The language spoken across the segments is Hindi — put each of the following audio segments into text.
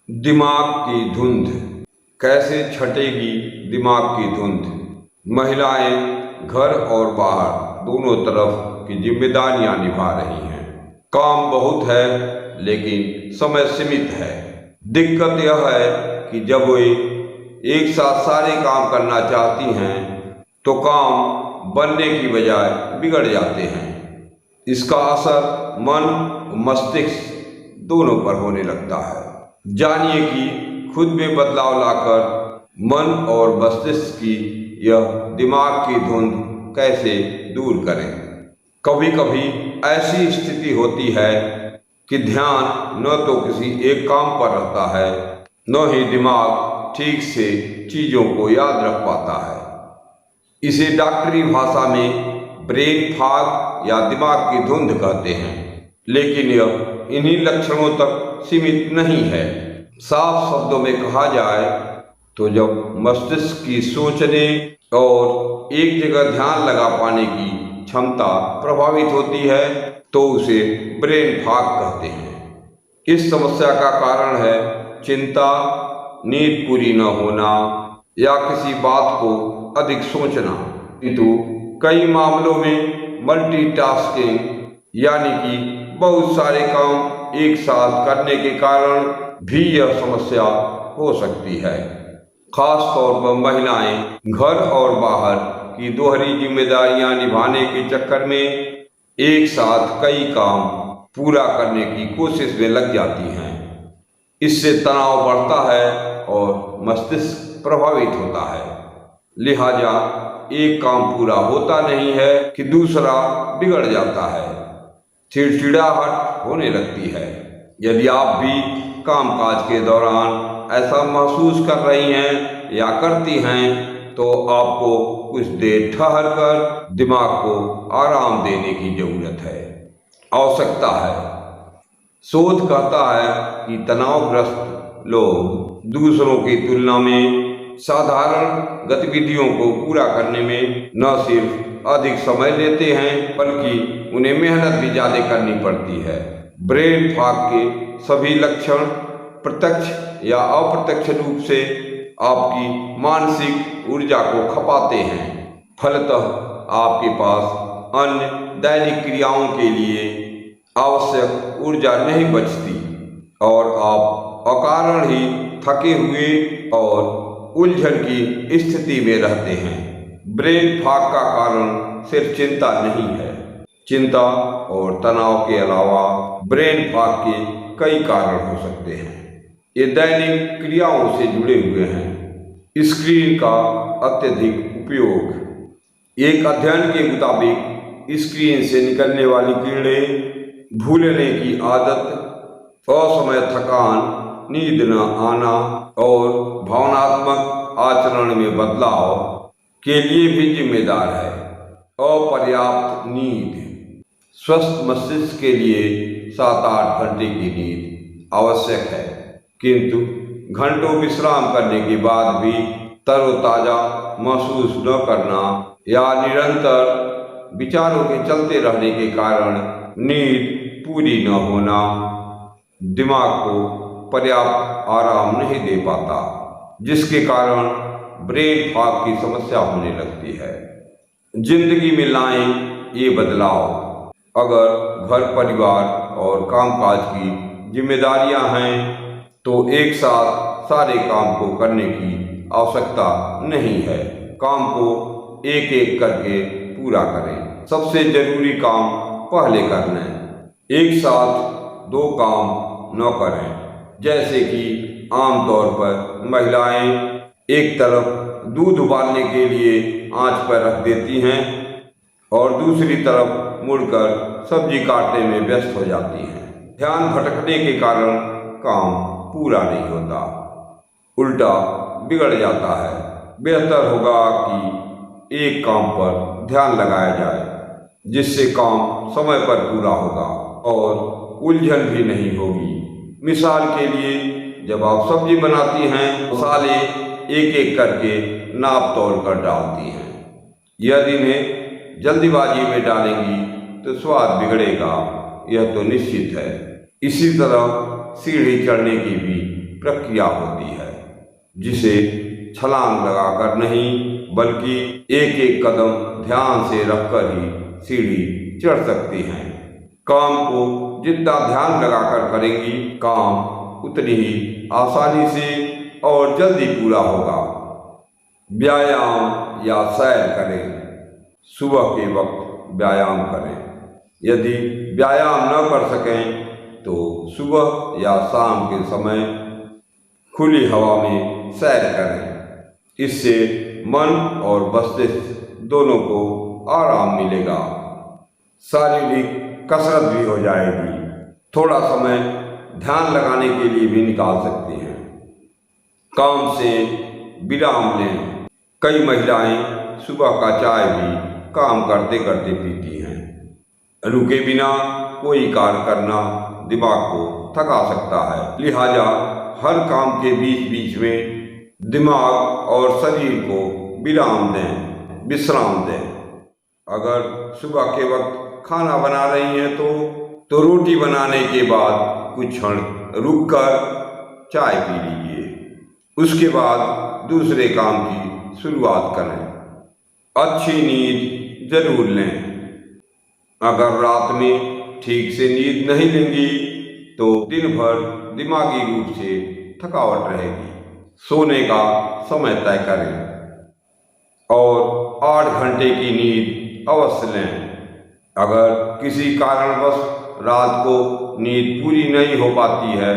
दिमाग की धुंध। कैसे छटेगी दिमाग की धुंध। महिलाएं घर और बाहर दोनों तरफ की जिम्मेदारियां निभा रही हैं। काम बहुत है लेकिन समय सीमित है। दिक्कत यह है कि जब वे एक साथ सारे काम करना चाहती हैं तो काम बनने की बजाय बिगड़ जाते हैं। इसका असर मन और मस्तिष्क दोनों पर होने लगता है। जानिए कि खुद में बदलाव लाकर मन और मस्तिष्क की यह दिमाग की धुंध कैसे दूर करें। कभी कभी ऐसी स्थिति होती है कि ध्यान न तो किसी एक काम पर रहता है, न ही दिमाग ठीक से चीजों को याद रख पाता है। इसे डॉक्टरी भाषा में ब्रेन फॉग या दिमाग की धुंध कहते हैं, लेकिन यह इन्हीं लक्षणों तक सीमित नहीं है। साफ शब्दों में कहा जाए तो जब मस्तिष्क की सोचने और एक जगह ध्यान लगा पाने की क्षमता प्रभावित होती है तो उसे ब्रेन फॉग कहते हैं। इस समस्या का कारण है चिंता, नींद पूरी न होना या किसी बात को अधिक सोचना। किंतु कई मामलों में मल्टीटास्किंग यानी कि बहुत सारे काम एक साथ करने के कारण भी यह समस्या हो सकती है। खास तौर पर महिलाएं घर और बाहर की दोहरी जिम्मेदारियां निभाने के चक्कर में एक साथ कई काम पूरा करने की कोशिश में लग जाती हैं। इससे तनाव बढ़ता है और मस्तिष्क प्रभावित होता है। लिहाजा एक काम पूरा होता नहीं है कि दूसरा बिगड़ जाता है। चिड़चिड़ाहट होने लगती है। यदि आप भी कामकाज के दौरान ऐसा महसूस कर रही हैं या करती हैं तो आपको कुछ देर ठहर कर दिमाग को आराम देने की जरूरत है, आवश्यकता है। शोध कहता है कि तनावग्रस्त लोग दूसरों की तुलना में साधारण गतिविधियों को पूरा करने में न सिर्फ अधिक समय लेते हैं बल्कि उन्हें मेहनत भी ज्यादा करनी पड़ती है। ब्रेन फॉग के सभी लक्षण प्रत्यक्ष या अप्रत्यक्ष रूप से आपकी मानसिक ऊर्जा को खपाते हैं। फलतः आपके पास अन्य दैनिक क्रियाओं के लिए आवश्यक ऊर्जा नहीं बचती और आप अकारण ही थके हुए और उलझन की स्थिति में रहते हैं। ब्रेन फॉग का कारण सिर्फ चिंता नहीं है। चिंता और तनाव के अलावा ब्रेन फॉग के कई कारण हो सकते हैं। ये दैनिक क्रियाओं से जुड़े हुए हैं। स्क्रीन का अत्यधिक उपयोग। एक अध्ययन के मुताबिक स्क्रीन से निकलने वाली किरणें, भूलने की आदत, असमय थकान, नींद न आना और भावनात्मक आचरण में बदलाव के लिए भी जिम्मेदार है। अपर्याप्त नींद। स्वस्थ मस्तिष्क के लिए 7-8 घंटे की नींद आवश्यक है, किंतु घंटों विश्राम करने के बाद भी तरोताजा महसूस न करना या निरंतर विचारों के चलते रहने के कारण नींद पूरी न होना दिमाग को पर्याप्त आराम नहीं दे पाता, जिसके कारण ब्रेन फॉग की समस्या होने लगती है। जिंदगी में लाएं ये बदलाव। अगर घर परिवार और कामकाज की जिम्मेदारियां हैं तो एक साथ सारे काम को करने की आवश्यकता नहीं है। काम को एक एक करके पूरा करें। सबसे जरूरी काम पहले कर लें। एक साथ 2 काम न करें। जैसे कि आमतौर पर महिलाएं एक तरफ दूध उबालने के लिए आंच पर रख देती हैं और दूसरी तरफ मुड़कर सब्जी काटने में व्यस्त हो जाती हैं। ध्यान भटकने के कारण काम पूरा नहीं होता, उल्टा बिगड़ जाता है। बेहतर होगा कि एक काम पर ध्यान लगाया जाए जिससे काम समय पर पूरा होगा और उलझन भी नहीं होगी। मिसाल के लिए, जब आप सब्जी बनाती हैं मसाले एक एक करके नाप तोल कर डालती हैं। यदि इन्हें जल्दीबाजी में डालेंगी तो स्वाद बिगड़ेगा, यह तो निश्चित है। इसी तरह सीढ़ी चढ़ने की भी प्रक्रिया होती है, जिसे छलांग लगाकर नहीं बल्कि एक एक कदम ध्यान से रखकर ही सीढ़ी चढ़ सकती हैं। काम को जितना ध्यान लगाकर करेंगी, काम उतनी ही आसानी से और जल्दी पूरा होगा। व्यायाम या सैर करें। सुबह के वक्त व्यायाम करें। यदि व्यायाम न कर सकें तो सुबह या शाम के समय खुली हवा में सैर करें। इससे मन और मस्तिष्क दोनों को आराम मिलेगा। शारीरिक कसरत भी हो जाएगी। थोड़ा समय ध्यान लगाने के लिए भी निकाल सकते हैं। काम से विराम लें। कई महिलाएं सुबह का चाय भी काम करते करते पीती हैं। रुके बिना कोई कार्य करना दिमाग को थका सकता है, लिहाजा हर काम के बीच बीच में दिमाग और शरीर को विश्राम दें। अगर सुबह के वक्त खाना बना रही हैं तो रोटी बनाने के बाद कुछ क्षण रुककर चाय पी लीजिए। उसके बाद दूसरे काम की शुरुआत करें। अच्छी नींद जरूर लें। अगर रात में ठीक से नींद नहीं लेंगी तो दिन भर दिमागी रूप से थकावट रहेगी। सोने का समय तय करें और 8 घंटे की नींद अवश्य लें। अगर किसी कारणवश रात को नींद पूरी नहीं हो पाती है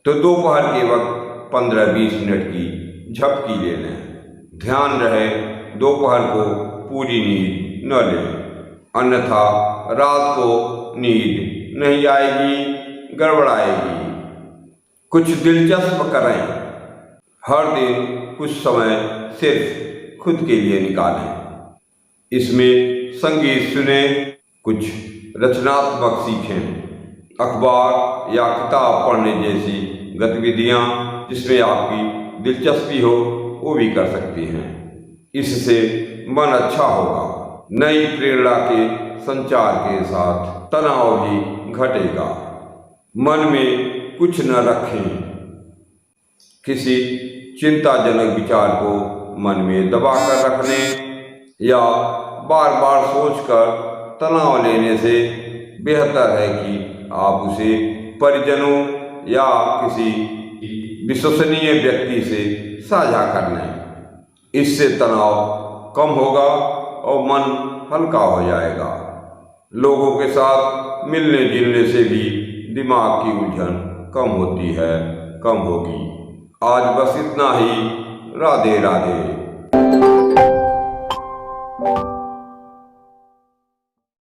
तो दोपहर के वक्त 15-20 मिनट की झपकी ले लें। ध्यान रहे दोपहर को पूरी नींद न लें, अन्यथा रात को नींद नहीं आएगी, गड़बड़ाएगी। कुछ दिलचस्प करें। हर दिन कुछ समय सिर्फ खुद के लिए निकालें। इसमें संगीत सुने, कुछ रचनात्मक सीखें। अखबार या किताब पढ़ने जैसी गतिविधियां जिसमें आपकी दिलचस्पी हो वो भी कर सकती हैं। इससे मन अच्छा होगा। नई प्रेरणा के संचार के साथ तनाव भी घटेगा। मन में कुछ न रखें। किसी चिंताजनक विचार को मन में दबाकर रखने या बार बार सोचकर तनाव लेने से बेहतर है कि आप उसे परिजनों या किसी विश्वसनीय व्यक्ति से साझा कर लें। इससे तनाव कम होगा और मन हल्का हो जाएगा। लोगों के साथ मिलने जुलने से भी दिमाग की उलझन कम होगी। आज बस इतना ही। राधे राधे।